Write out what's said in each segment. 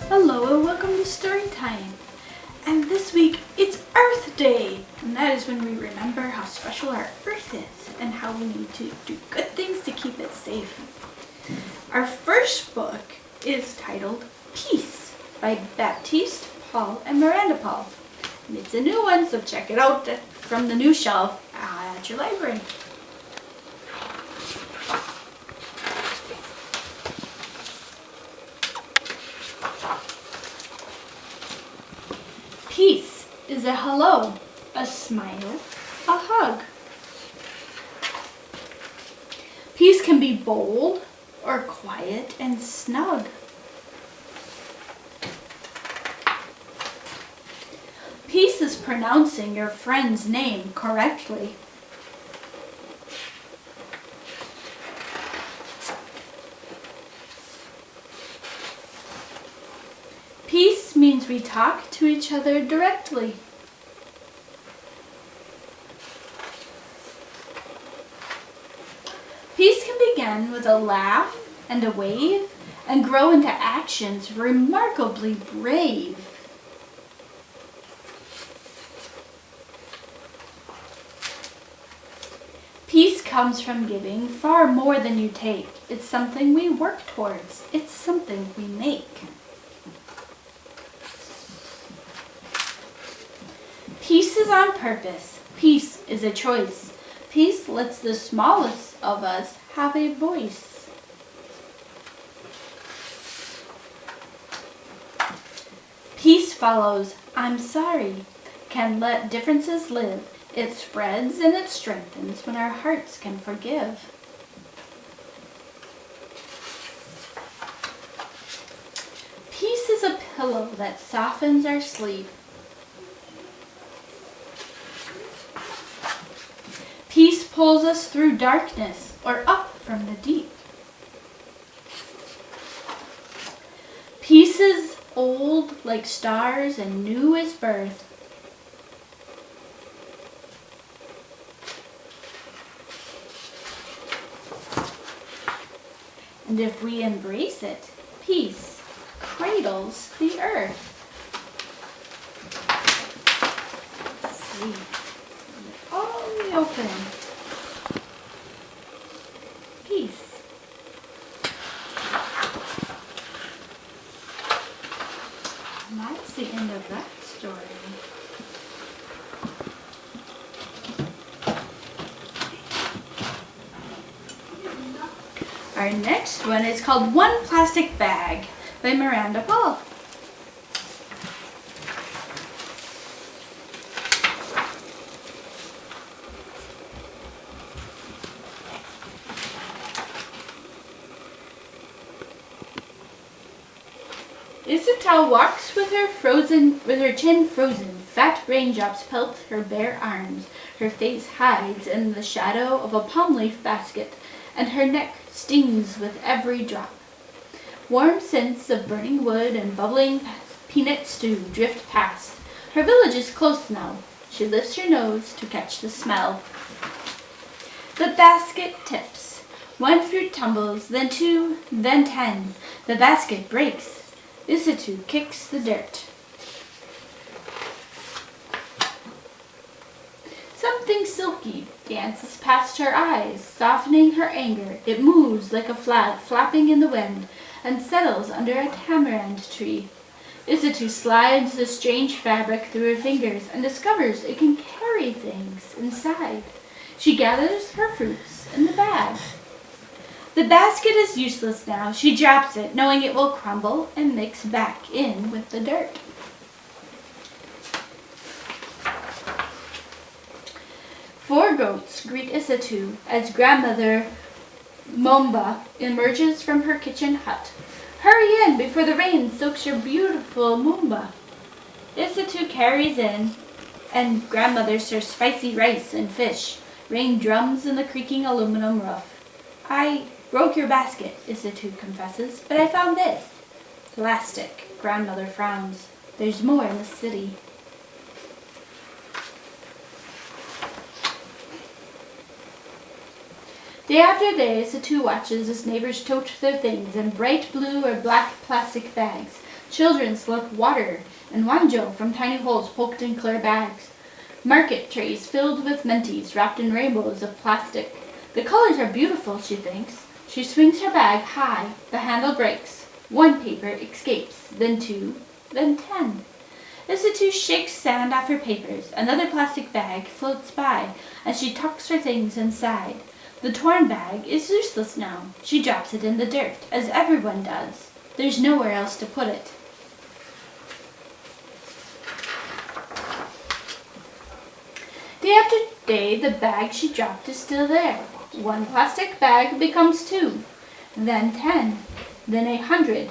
Hello and welcome to Story Time. And this week it's Earth Day, and that is when we remember how special our Earth is and how we need to do good things to keep it safe. Our first book is titled Peace by Baptiste Paul and Miranda Paul. And it's a new one, so check it out from the new shelf at your library. Peace is a hello, a smile, a hug. Peace can be bold or quiet and snug. Peace is pronouncing your friend's name correctly. Peace means we talk to each other directly. Peace can begin with a laugh and a wave and grow into actions remarkably brave. Peace comes from giving far more than you take. It's something we work towards. It's something we make. Peace is on purpose. Peace is a choice. Peace lets the smallest of us have a voice. Peace follows I'm sorry, can let differences live. It spreads and it strengthens when our hearts can forgive. Peace is a pillow that softens our sleep. Peace pulls us through darkness or up from the deep. Peace is old like stars and new as birth. And if we embrace it, peace cradles the earth. Let's see. All the open. Peace. And that's the end of that story. Our next one is called One Plastic Bag by Miranda Paul. Isabel walks with her chin frozen. Fat raindrops pelt her bare arms. Her face hides in the shadow of a palm leaf basket, and her neck stings with every drop. Warm scents of burning wood and bubbling peanut stew drift past. Her village is close now. She lifts her nose to catch the smell. The basket tips. One fruit tumbles, then 2, then 10. The basket breaks. Isitu kicks the dirt. Something silky dances past her eyes, softening her anger. It moves like a flag flapping in the wind and settles under a tamarind tree. Isitu slides the strange fabric through her fingers and discovers it can carry things inside. She gathers her fruits in the bag. The basket is useless now. She drops it, knowing it will crumble and mix back in with the dirt. Four goats greet Isitu as grandmother Momba emerges from her kitchen hut. Hurry in before the rain soaks your beautiful Momba. Isitu carries in, and grandmother serves spicy rice and fish. Rain drums in the creaking aluminum roof. I broke your basket, Isitu confesses, but I found this. Plastic, grandmother frowns. There's more in the city. Day after day, Satu watches his neighbors tote their things in bright blue or black plastic bags. Children slurp water and wanjo from tiny holes poked in clear bags. Market trays filled with menties wrapped in rainbows of plastic. The colors are beautiful, she thinks. She swings her bag high. The handle breaks. One paper escapes, then two, then 10. Isitu shakes sand off her papers. Another plastic bag floats by, and she tucks her things inside. The torn bag is useless now. She drops it in the dirt, as everyone does. There's nowhere else to put it. Day after day, the bag she dropped is still there. One plastic bag becomes 2, then 10, then 100.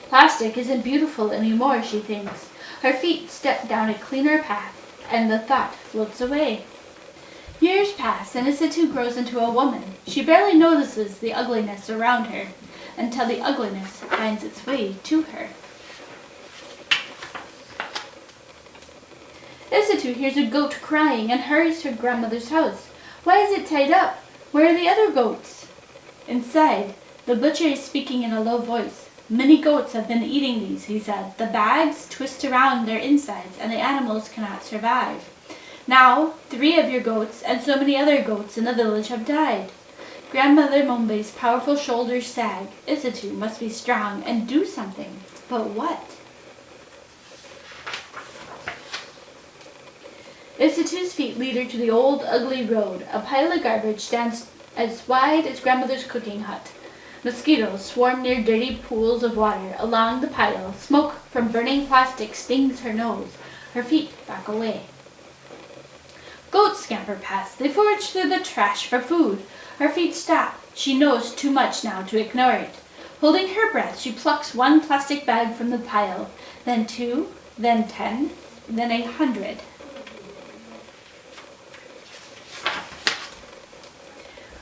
Plastic isn't beautiful anymore, she thinks. Her feet step down a cleaner path, and the thought floats away. Years pass, and Isitu grows into a woman. She barely notices the ugliness around her, until the ugliness finds its way to her. Isitu hears a goat crying and hurries to her grandmother's house. Why is it tied up? Where are the other goats? Inside, the butcher is speaking in a low voice. Many goats have been eating these, he said. The bags twist around their insides, and the animals cannot survive. Now, 3 of your goats and so many other goats in the village have died. Grandmother Mombe's powerful shoulders sag. Isitu must be strong and do something. But what? Isitu's feet lead her to the old, ugly road. A pile of garbage stands as wide as grandmother's cooking hut. Mosquitoes swarm near dirty pools of water along the pile. Smoke from burning plastic stings her nose. Her feet back away. Goats scamper past. They forage through the trash for food. Her feet stop. She knows too much now to ignore it. Holding her breath, she plucks one plastic bag from the pile, then 2, then 10, then 100.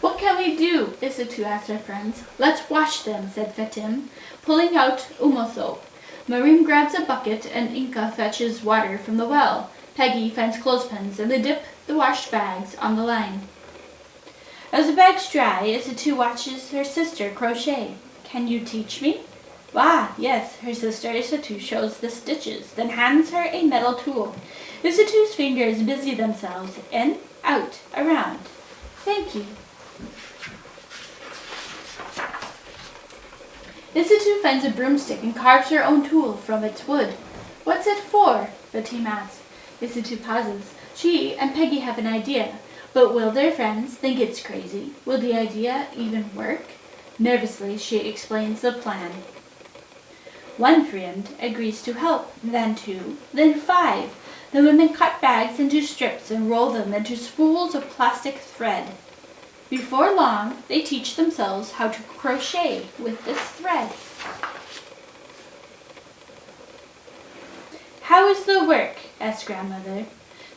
What can we do? Isitu asked her friends. Let's wash them, said Fetim, pulling out umo soap. Marim grabs a bucket and Inca fetches water from the well. Peggy finds clothespins and they dip the washed bags on the line. As the bags dry, Isitu watches her sister crochet. Can you teach me? Ah, yes, her sister Isitu shows the stitches, then hands her a metal tool. Isitu's fingers busy themselves in, out, around. Thank you. Isitu finds a broomstick and carves her own tool from its wood. What's it for? Fatima asks. Isitu pauses. She and Peggy have an idea, but will their friends think it's crazy? Will the idea even work? Nervously, she explains the plan. One friend agrees to help, then 2, then 5. The women cut bags into strips and roll them into spools of plastic thread. Before long, they teach themselves how to crochet with this thread. How is the work? Asked grandmother.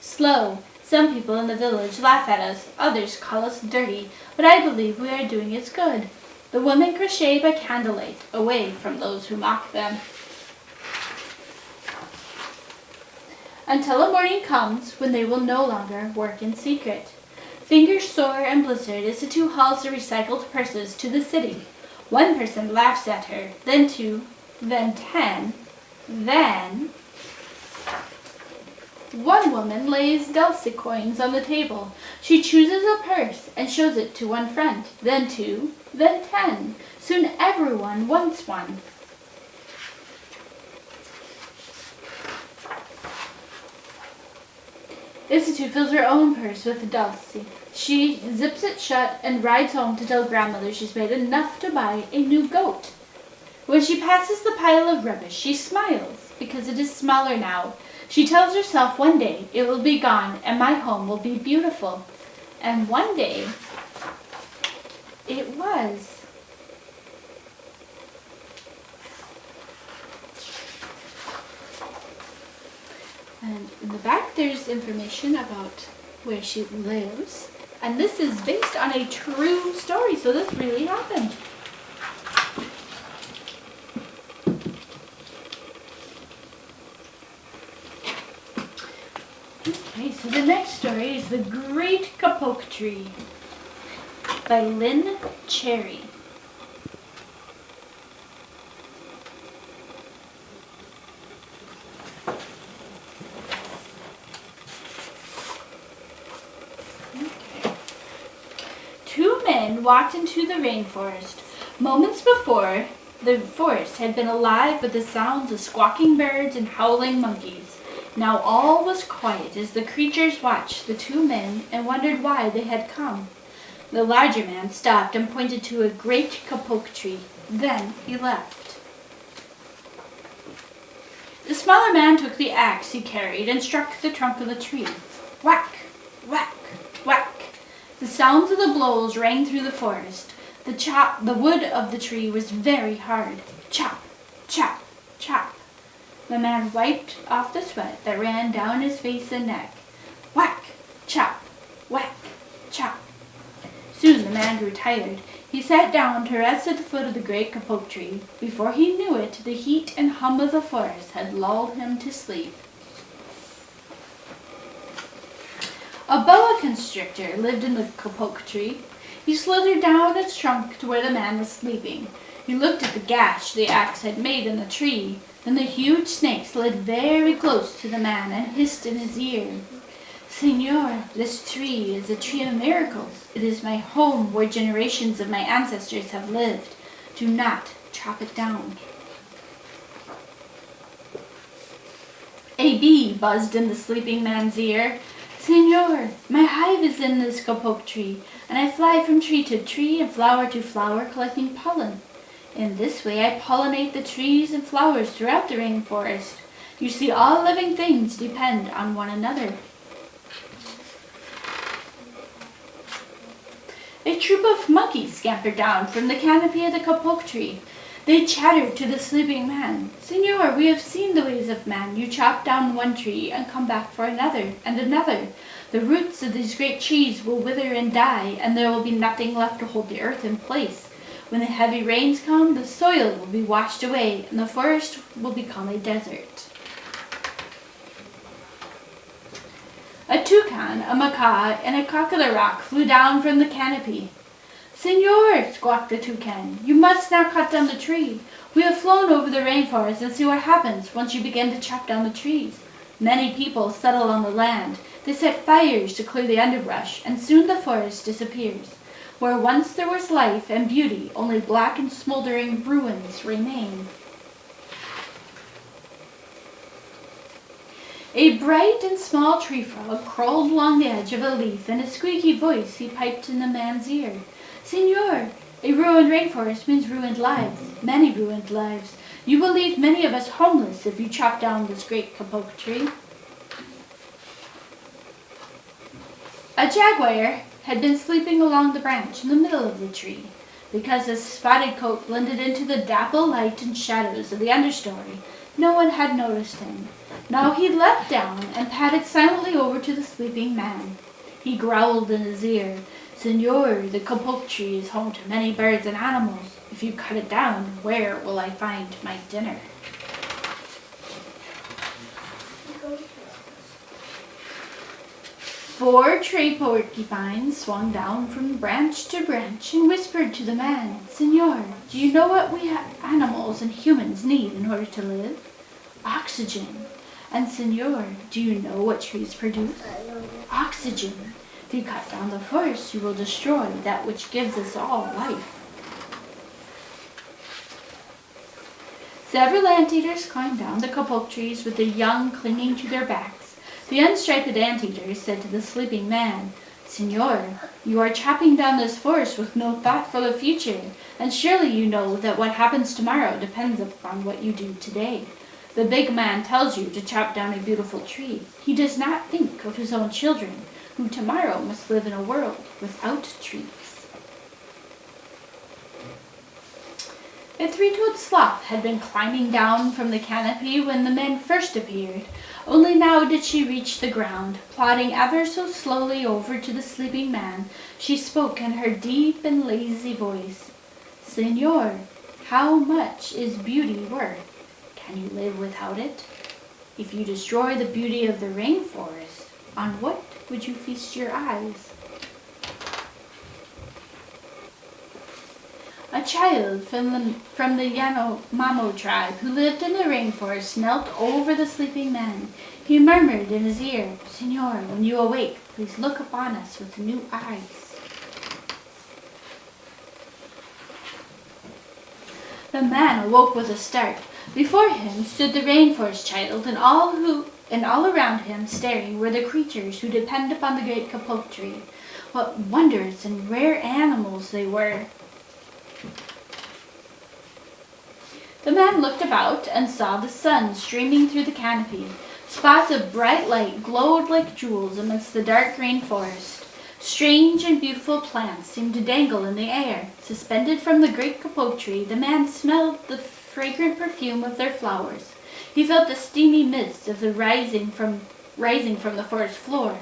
Slow. Some people in the village laugh at us, others call us dirty, but I believe we are doing it good. The women crochet by candlelight, away from those who mock them. Until a morning comes when they will no longer work in secret. Fingers sore and blistered, Isitu hauls the recycled purses to the city. One person laughs at her, then 2, then 10, then... One woman lays Dulce coins on the table. She chooses a purse and shows it to one friend, then 2, then 10. Soon everyone wants one. Isitu fills her own purse with Dulce. She zips it shut and rides home to tell grandmother she's made enough to buy a new goat. When she passes the pile of rubbish, she smiles because it is smaller now. She tells herself one day it will be gone and my home will be beautiful. And one day, it was. And in the back there's information about where she lives. And this is based on a true story, so this really happened. Okay, so the next story is The Great Kapok Tree by Lynn Cherry. walked into the rainforest. Moments before, the forest had been alive with the sounds of squawking birds and howling monkeys. Now all was quiet as the creatures watched the two men and wondered why they had come. The larger man stopped and pointed to a great kapok tree. Then he left. The smaller man took the axe he carried and struck the trunk of the tree. Whack, whack, whack. The sounds of the blows rang through the forest. The wood of the tree was very hard. Chop, chop, chop. The man wiped off the sweat that ran down his face and neck. Whack, chop, whack, chop. Soon the man grew tired. He sat down to rest at the foot of the great kapok tree. Before he knew it, the heat and hum of the forest had lulled him to sleep. A boa constrictor lived in the kapok tree. He slithered down its trunk to where the man was sleeping. He looked at the gash the axe had made in the tree. Then the huge snake slid very close to the man and hissed in his ear. Senor, this tree is a tree of miracles. It is my home where generations of my ancestors have lived. Do not chop it down. A bee buzzed in the sleeping man's ear. Senor, my hive is in this kapok tree, and I fly from tree to tree and flower to flower collecting pollen. In this way I pollinate the trees and flowers throughout the rainforest. You see, all living things depend on one another. A troop of monkeys scampered down from the canopy of the kapok tree. They chattered to the sleeping man. Senor, we have seen the ways of man. You chop down one tree and come back for another and another. The roots of these great trees will wither and die, and there will be nothing left to hold the earth in place. When the heavy rains come, the soil will be washed away, and the forest will become a desert. A toucan, a macaw, and a cock of the rock flew down from the canopy. Senor, squawked the toucan, you must now cut down the tree. We have flown over the rainforest and see what happens once you begin to chop down the trees. Many people settle on the land. They set fires to clear the underbrush, and soon the forest disappears. Where once there was life and beauty, only black and smoldering ruins remain. A bright and small tree frog crawled along the edge of a leaf. In a squeaky voice he piped in the man's ear. Senor, a ruined rainforest means ruined lives, many ruined lives. You will leave many of us homeless if you chop down this great kapok tree. A jaguar had been sleeping along the branch in the middle of the tree. Because his spotted coat blended into the dapple light and shadows of the understory, no one had noticed him. Now he leapt down and padded silently over to the sleeping man. He growled in his ear, Senor, the kapok tree is home to many birds and animals. If you cut it down, where will I find my dinner? Four tree porcupines swung down from branch to branch and whispered to the man, Senor, do you know what we animals and humans need in order to live? Oxygen. And Senor, do you know what trees produce? Oxygen. If you cut down the forest, you will destroy that which gives us all life. Several anteaters climbed down the kapok trees with their young clinging to their backs. The unstriped anteaters said to the sleeping man, Senor, you are chopping down this forest with no thought for the future, and surely you know that what happens tomorrow depends upon what you do today. The big man tells you to chop down a beautiful tree. He does not think of his own children, who tomorrow must live in a world without trees. A three-toed sloth had been climbing down from the canopy when the men first appeared. Only now did she reach the ground. Plodding ever so slowly over to the sleeping man, she spoke in her deep and lazy voice. Senor, how much is beauty worth? Can you live without it? If you destroy the beauty of the rainforest, on what would you feast your eyes? A child from the Yanomamo tribe who lived in the rainforest knelt over the sleeping man. He murmured in his ear, Senor, when you awake, please look upon us with new eyes. The man awoke with a start. Before him stood the rainforest child, and all around him staring were the creatures who depend upon the great kapok tree. What wondrous and rare animals they were! The man looked about and saw the sun streaming through the canopy. Spots of bright light glowed like jewels amidst the dark green forest. Strange and beautiful plants seemed to dangle in the air. Suspended from the great kapok tree, the man smelled the fragrant perfume of their flowers. He felt the steamy mist of the rising from the forest floor,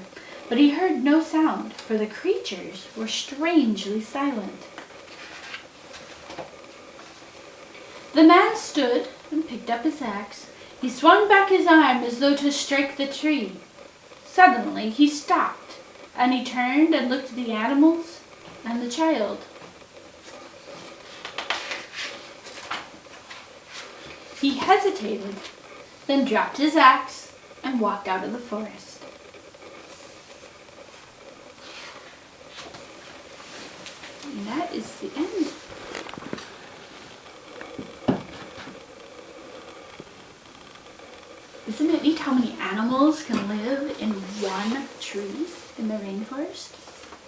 but he heard no sound, for the creatures were strangely silent. The man stood and picked up his axe. He swung back his arm as though to strike the tree. Suddenly he stopped, and he turned and looked at the animals and the child. He hesitated, then dropped his axe and walked out of the forest. And that is the end. Isn't it neat how many animals can live in one tree in the rainforest?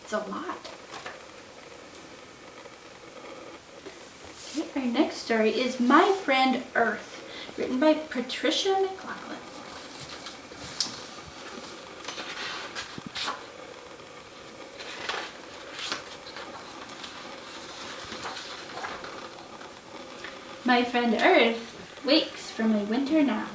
It's a lot. Okay, our next story is My Friend Earth, written by Patricia McLaughlin. My friend Earth wakes from a winter nap.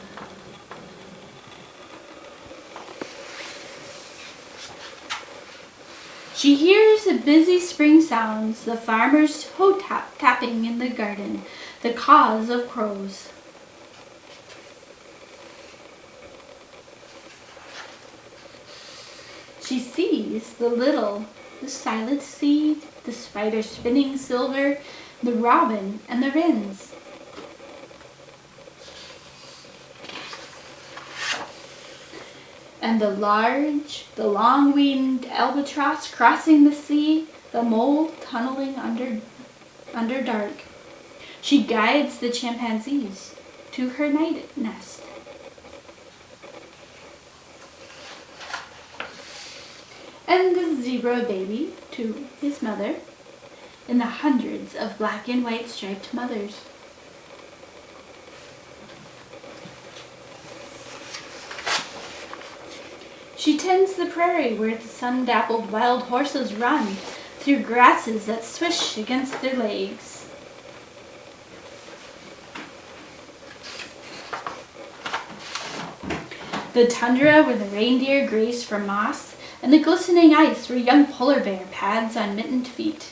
She hears the busy spring sounds, the farmer's toe tapping in the garden, the caws of crows. She sees the silent seed, the spider spinning silver, the robin and the wrens. And the long-winged albatross crossing the sea, the mole tunneling under dark. She guides the chimpanzees to her night nest. And the zebra baby to his mother, and the hundreds of black and white striped mothers. She tends the prairie where the sun-dappled wild horses run through grasses that swish against their legs. The tundra where the reindeer graze for moss, and the glistening ice where young polar bear pads on mittened feet.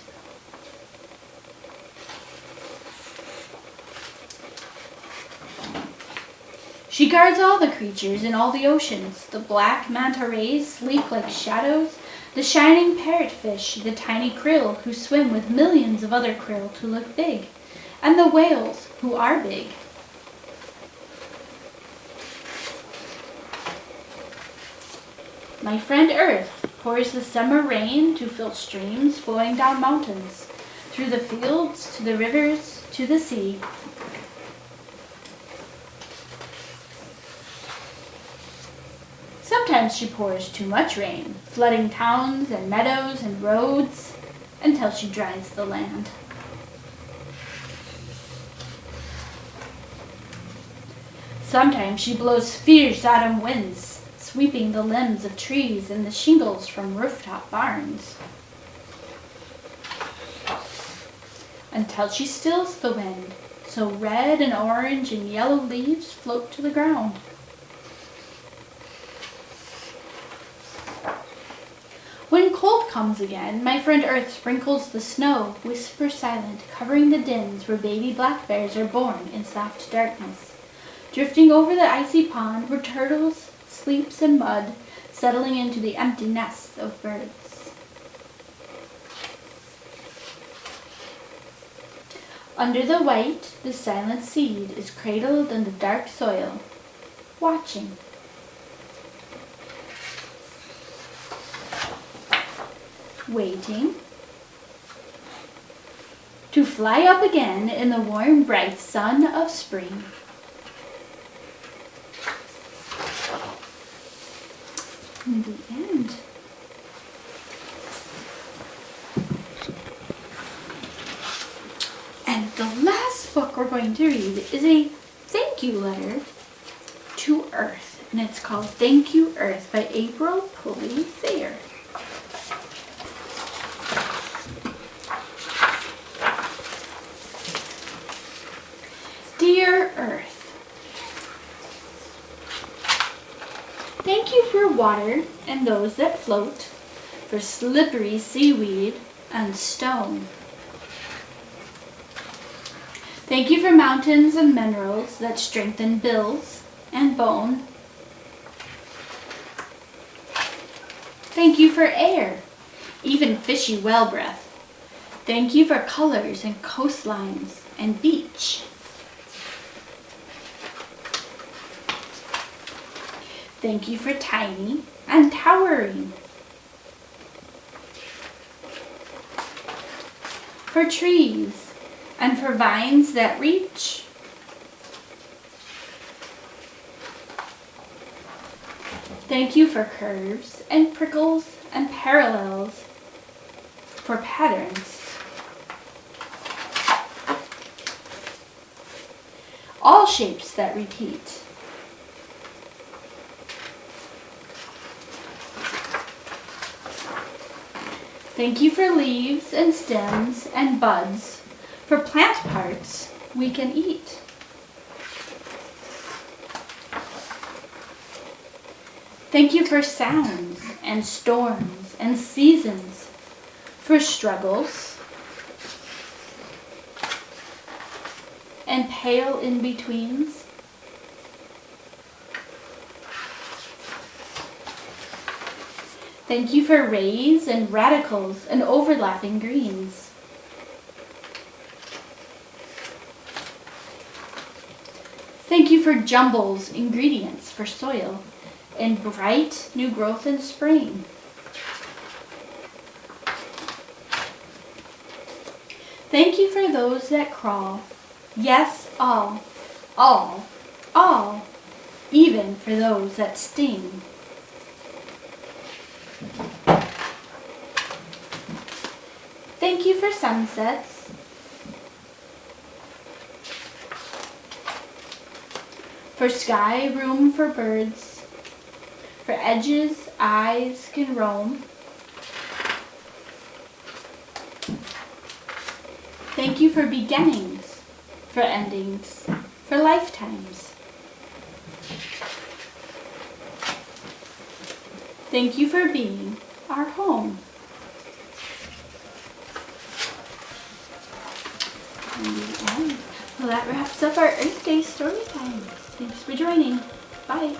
She guards all the creatures in all the oceans. The black manta rays sleep like shadows, the shining parrotfish, the tiny krill who swim with millions of other krill to look big, and the whales who are big. My friend Earth pours the summer rain to fill streams flowing down mountains, through the fields, to the rivers, to the sea. Sometimes she pours too much rain, flooding towns and meadows and roads until she dries the land. Sometimes she blows fierce autumn winds, sweeping the limbs of trees and the shingles from rooftop barns, until she stills the wind, so red and orange and yellow leaves float to the ground. When cold comes again, my friend Earth sprinkles the snow, whisper silent, covering the dens where baby black bears are born in soft darkness, drifting over the icy pond where turtles sleeps in mud, settling into the empty nests of birds. Under the white, the silent seed is cradled in the dark soil, watching. Waiting, to fly up again in the warm, bright sun of spring. In the end. And the last book we're going to read is a thank you letter to Earth, and it's called Thank You Earth by April Pulley Thayer. Dear Earth, thank you for water and those that float, for slippery seaweed and stone. Thank you for mountains and minerals that strengthen bills and bone. Thank you for air, even fishy well breath. Thank you for colors and coastlines and beach. Thank you for tiny and towering. For trees and for vines that reach. Thank you for curves and prickles and parallels. For patterns. All shapes that repeat. Thank you for leaves and stems and buds, for plant parts we can eat. Thank you for sounds and storms and seasons, for struggles and pale in-betweens. Thank you for rays and radicals and overlapping greens. Thank you for jumbles, ingredients for soil, and bright new growth in spring. Thank you for those that crawl. Yes, all, even for those that sting. Thank you for sunsets, for sky room for birds, for edges eyes can roam. Thank you for beginnings, for endings, for lifetimes. Thank you for being our home. Well, that wraps up our Earth Day story time. Thanks for joining. Bye.